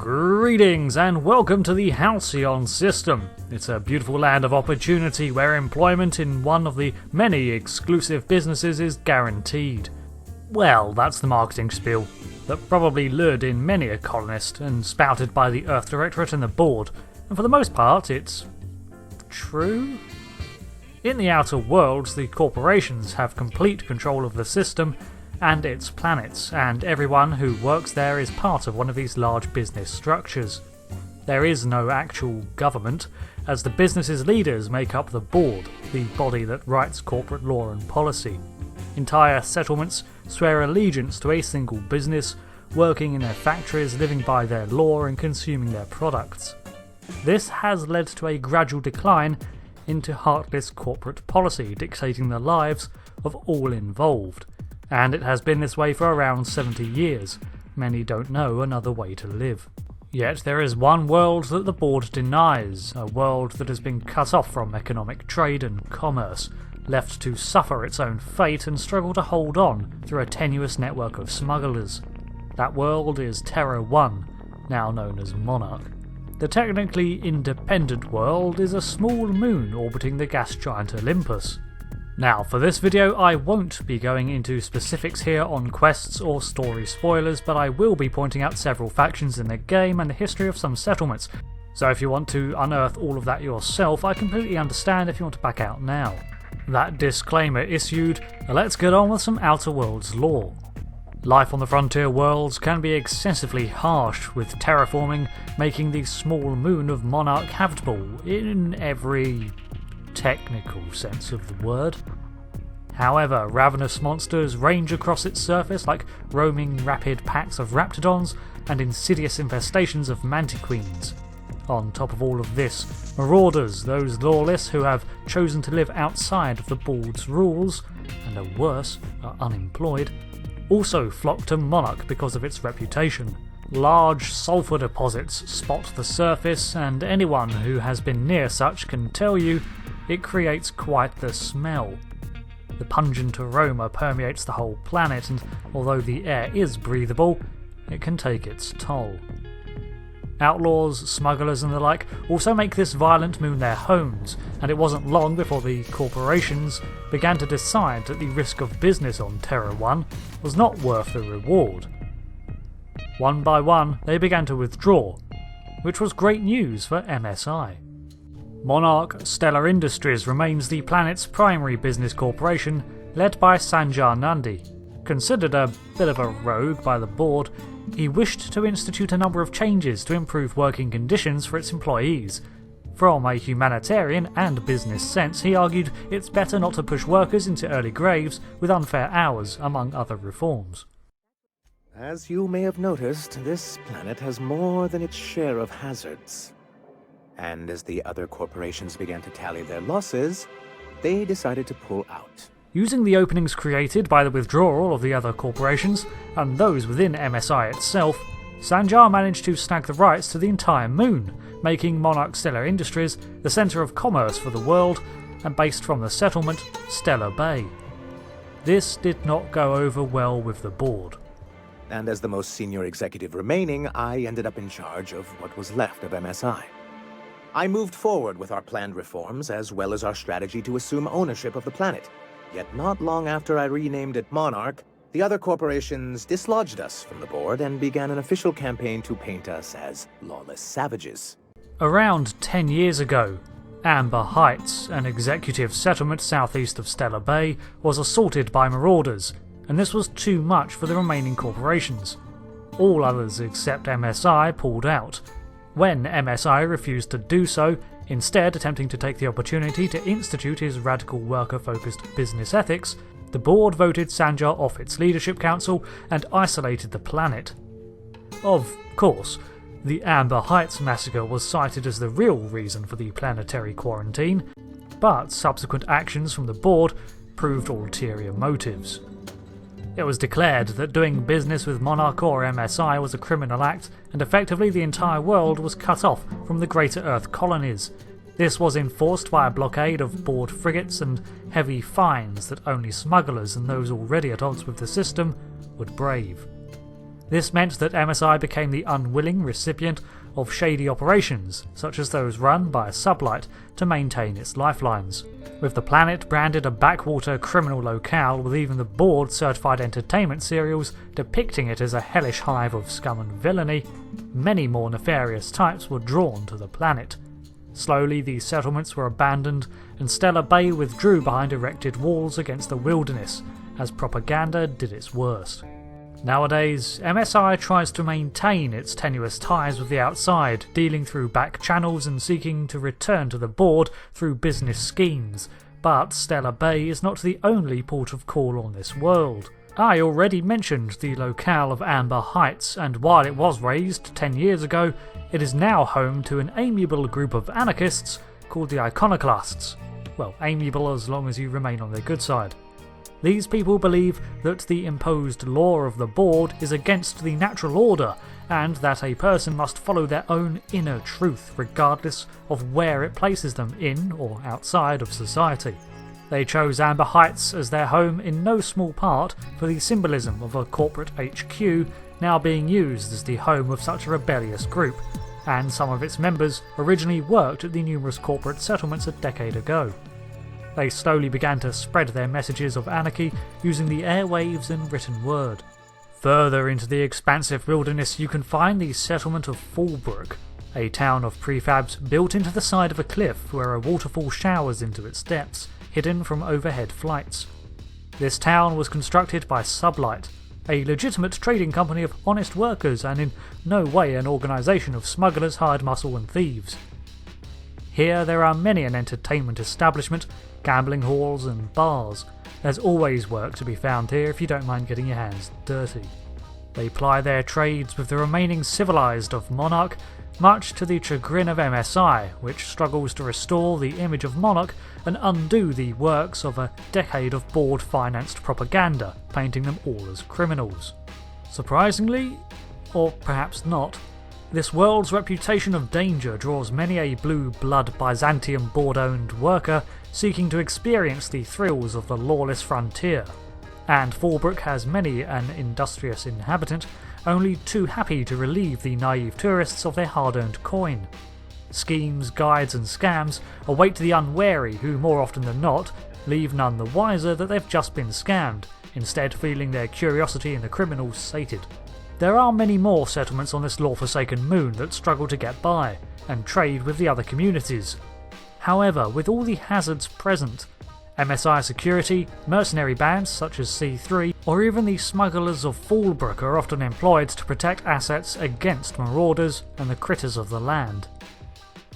Greetings and welcome to the Halcyon System. It's a beautiful land of opportunity where employment in one of the many exclusive businesses is guaranteed. Well, that's the marketing spiel that probably lured in many a colonist and spouted by the Earth Directorate and the board, and for the most part it's true. In the outer worlds, the corporations have complete control of the system and its planets, and everyone who works there is part of one of these large business structures. There is no actual government, as the business's leaders make up the board, the body that writes corporate law and policy. Entire settlements swear allegiance to a single business, working in their factories, living by their law and consuming their products. This has led to a gradual decline into heartless corporate policy dictating the lives of all involved. And it has been this way for around 70 years. Many don't know another way to live. Yet there is one world that the board denies, a world that has been cut off from economic trade and commerce, left to suffer its own fate and struggle to hold on through a tenuous network of smugglers. That world is Terra I, now known as Monarch. The technically independent world is a small moon orbiting the gas giant Olympus. Now, for this video I won't be going into specifics here on quests or story spoilers, but I will be pointing out several factions in the game and the history of some settlements. So if you want to unearth all of that yourself, I completely understand if you want to back out now. That disclaimer issued, let's get on with some Outer Worlds lore. Life on the frontier worlds can be excessively harsh, with terraforming making the small moon of Monarch habitable in every technical sense of the word. However, ravenous monsters range across its surface like roaming rapid packs of raptidons and insidious infestations of mantiqueens. On top of all of this, Marauders, those lawless who have chosen to live outside of the board's rules, and are worse, are unemployed, also flock to Monarch because of its reputation. Large sulphur deposits spot the surface, and anyone who has been near such can tell you it creates quite the smell. The pungent aroma permeates the whole planet, and although the air is breathable, it can take its toll. Outlaws, smugglers and the like also make this violent moon their homes, and it wasn't long before the corporations began to decide that the risk of business on Terra I was not worth the reward. One by one they began to withdraw, which was great news for MSI. Monarch Stellar Industries remains the planet's primary business corporation, led by Sanjar Nandi. Considered a bit of a rogue by the board, he wished to institute a number of changes to improve working conditions for its employees. From a humanitarian and business sense, he argued it's better not to push workers into early graves with unfair hours, among other reforms. As you may have noticed, this planet has more than its share of hazards. And as the other corporations began to tally their losses, they decided to pull out. Using the openings created by the withdrawal of the other corporations, and those within MSI itself, Sanjar managed to snag the rights to the entire moon, making Monarch Stellar Industries the centre of commerce for the world, and based from the settlement Stellar Bay. This did not go over well with the board. And as the most senior executive remaining, I ended up in charge of what was left of MSI. I moved forward with our planned reforms, as well as our strategy to assume ownership of the planet. Yet not long after I renamed it Monarch, the other corporations dislodged us from the board and began an official campaign to paint us as lawless savages. Around 10 years ago, Amber Heights, an executive settlement southeast of Stellar Bay, was assaulted by Marauders, and this was too much for the remaining corporations. All others except MSI pulled out. When MSI refused to do so, instead attempting to take the opportunity to institute his radical worker-focused business ethics, the board voted Sanjar off its leadership council and isolated the planet. Of course, the Amber Heights massacre was cited as the real reason for the planetary quarantine, but subsequent actions from the board proved ulterior motives. It was declared that doing business with Monarch or MSI was a criminal act, and effectively the entire world was cut off from the Greater Earth colonies. This was enforced by a blockade of board frigates and heavy fines that only smugglers and those already at odds with the system would brave. This meant that MSI became the unwilling recipient of shady operations, such as those run by SubLight to maintain its lifelines. With the planet branded a backwater criminal locale, with even the board Certified Entertainment serials depicting it as a hellish hive of scum and villainy, many more nefarious types were drawn to the planet. Slowly these settlements were abandoned, and Stellar Bay withdrew behind erected walls against the wilderness, as propaganda did its worst. Nowadays, MSI tries to maintain its tenuous ties with the outside, dealing through back channels and seeking to return to the board through business schemes, but Stellar Bay is not the only port of call on this world. I already mentioned the locale of Amber Heights, and while it was razed 10 years ago, it is now home to an amiable group of anarchists called the Iconoclasts. Well, amiable as long as you remain on their good side. These people believe that the imposed law of the board is against the natural order, and that a person must follow their own inner truth regardless of where it places them in or outside of society. They chose Amber Heights as their home in no small part for the symbolism of a corporate HQ now being used as the home of such a rebellious group, and some of its members originally worked at the numerous corporate settlements a decade ago. They slowly began to spread their messages of anarchy using the airwaves and written word. Further into the expansive wilderness you can find the settlement of Fallbrook, a town of prefabs built into the side of a cliff where a waterfall showers into its depths, hidden from overhead flights. This town was constructed by SubLight, a legitimate trading company of honest workers and in no way an organisation of smugglers, hired muscle and thieves. Here there are many an entertainment establishment, gambling halls and bars. There's always work to be found here if you don't mind getting your hands dirty. They ply their trades with the remaining civilised of Monarch, much to the chagrin of MSI, which struggles to restore the image of Monarch and undo the works of a decade of board-financed propaganda, painting them all as criminals. Surprisingly, or perhaps not, this world's reputation of danger draws many a blue-blood Byzantium board-owned worker seeking to experience the thrills of the lawless frontier, and Fallbrook has many an industrious inhabitant only too happy to relieve the naive tourists of their hard-earned coin. Schemes, guides and scams await the unwary who, more often than not, leave none the wiser that they've just been scammed, instead feeling their curiosity in the criminals sated. There are many more settlements on this law-forsaken moon that struggle to get by, and trade with the other communities. However, with all the hazards present, MSI security, mercenary bands such as C3, or even the smugglers of Fallbrook are often employed to protect assets against marauders and the critters of the land.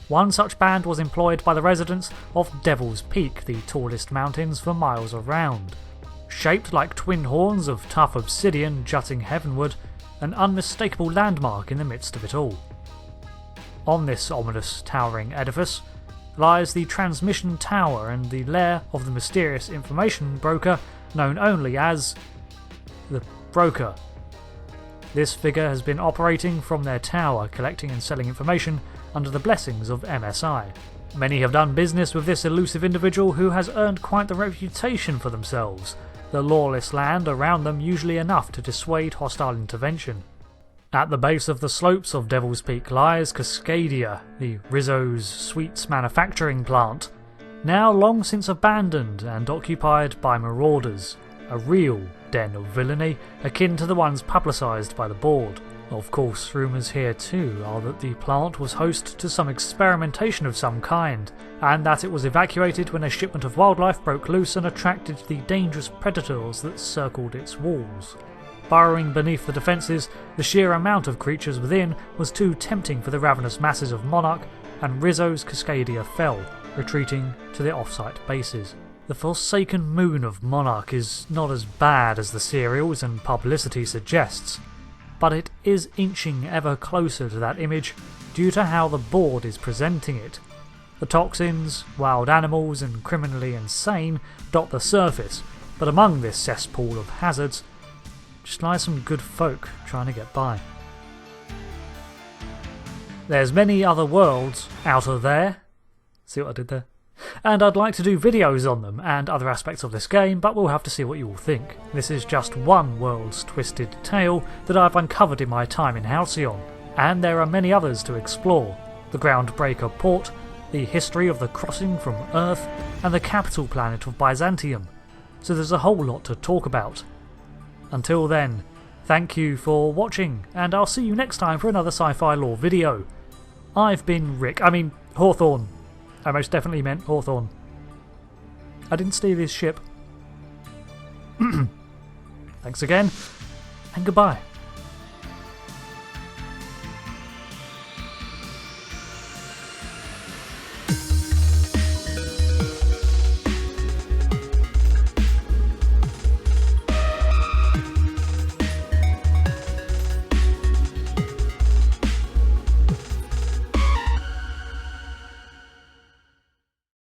One such band was employed by the residents of Devil's Peak, the tallest mountains for miles around. Shaped like twin horns of tough obsidian jutting heavenward, an unmistakable landmark in the midst of it all. On this ominous towering edifice lies the transmission tower and the lair of the mysterious information broker known only as the Broker. This figure has been operating from their tower, collecting and selling information under the blessings of MSI. Many have done business with this elusive individual who has earned quite the reputation for themselves, the lawless land around them usually enough to dissuade hostile intervention. At the base of the slopes of Devil's Peak lies Cascadia, the Rizzo's sweets manufacturing plant, now long since abandoned and occupied by Marauders, a real den of villainy akin to the ones publicised by the board. Of course, rumours here too are that the plant was host to some experimentation of some kind, and that it was evacuated when a shipment of wildlife broke loose and attracted the dangerous predators that circled its walls. Burrowing beneath the defences, the sheer amount of creatures within was too tempting for the ravenous masses of Monarch, and Rizzo's Cascadia fell, retreating to their off-site bases. The forsaken moon of Monarch is not as bad as the serials and publicity suggests, but it is inching ever closer to that image due to how the board is presenting it. The toxins, wild animals and criminally insane dot the surface, but among this cesspool of hazards just lies some good folk trying to get by. There's many other worlds out of there. See what I did there? and I'd like to do videos on them and other aspects of this game, but we'll have to see what you all think. This is just one world's twisted tale that I've uncovered in my time in Halcyon, and there are many others to explore. The Groundbreaker port, the history of the crossing from Earth, and the capital planet of Byzantium, so there's a whole lot to talk about. Until then, thank you for watching, and I'll see you next time for another sci-fi lore video. I've been Hawthorne. I most definitely meant Hawthorne. I didn't steal his ship. Thanks again, and goodbye.